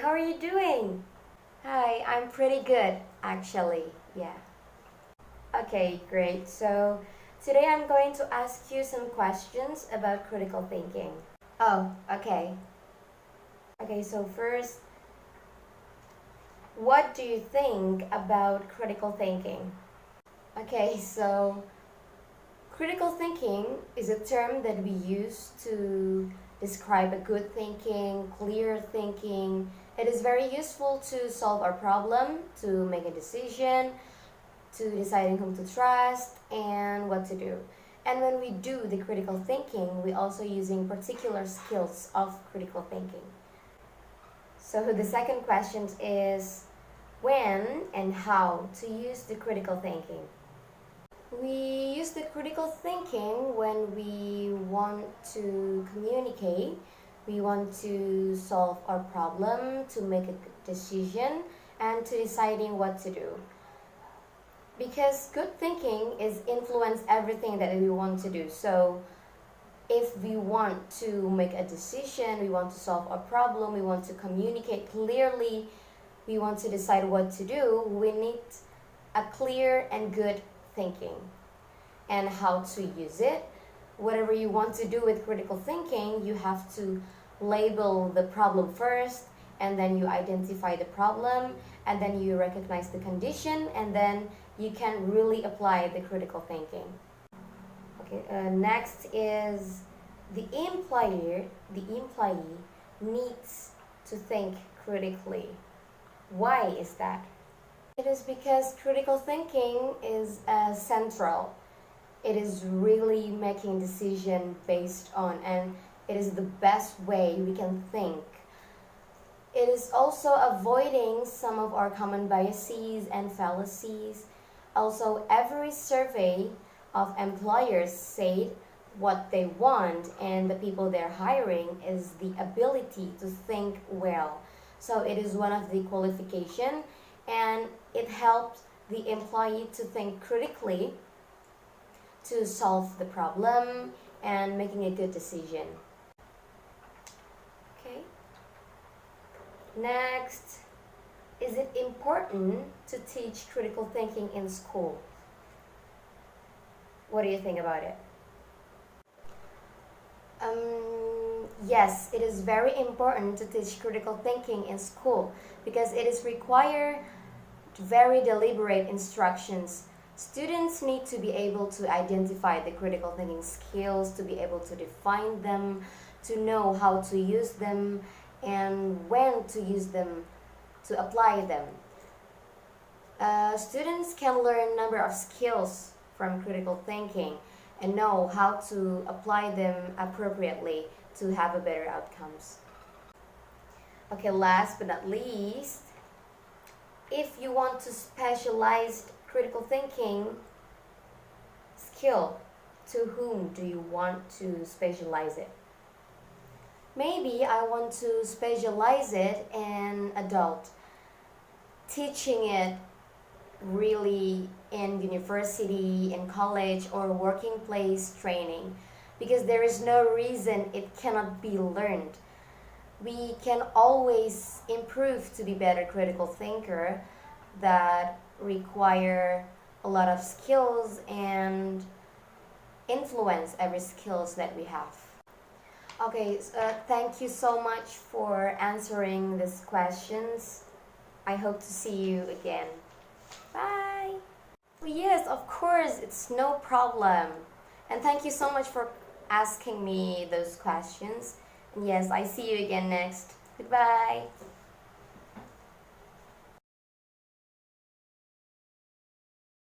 how are you doing? Hi, I'm pretty good, actually. Yeah. Okay, great. So, today I'm going to ask you some questions about critical thinking. Oh, okay. Okay, so first, what do you think about critical thinking? Okay, so critical thinking is a term that we use to describe a good thinking, clear thinking. It is very useful to solve our problem, to make a decision, to deciding whom to trust and what to do. And when we do the critical thinking, we also using particular skills of critical thinking. So the second question is when and how to use the critical thinking. We use the critical thinking when we want to communicate, we want to solve our problem, to make a decision, and to deciding what to do. Because good thinking is influence everything that we want to do. So if we want to make a decision, we want to solve a problem, we want to communicate clearly, we want to decide what to do, we need a clear and good thinking. And how to use it. Whatever you want to do with critical thinking, you have to label the problem first, and then you identify the problem, and then you recognize the condition, and then you can really apply the critical thinking. Okay, next is the employee needs to think critically. Why is that? It is because critical thinking is central. It is really making decision based on, and it is the best way we can think. It is also avoiding some of our common biases and fallacies. Also, every survey of employers said what they want, and the people they're hiring is the ability to think well. So it is one of the qualification, and it helps the employee to think critically, to solve the problem and making a good decision. Okay. Next, is it important to teach critical thinking in school? What do you think about it? Yes, it is very important to teach critical thinking in school because it is require very deliberate instructions. Students need to be able to identify the critical thinking skills, to be able to define them, to know how to use them, and when to use them, to apply them. Students can learn a number of skills from critical thinking and know how to apply them appropriately to have a better outcomes. Okay, last but not least, if you want to specialize critical thinking skill, to whom do you want to specialize it? Maybe I want to specialize it in adult, teaching it really in university, in college, or working place training, because there is no reason it cannot be learned. We can always improve to be better critical thinker that require a lot of skills and influence every skills that we have. Okay, thank you so much for answering these questions. I hope to see you again. Bye! Well, yes, of course, it's no problem. And thank you so much for asking me those questions. And yes, I see you again next. Goodbye!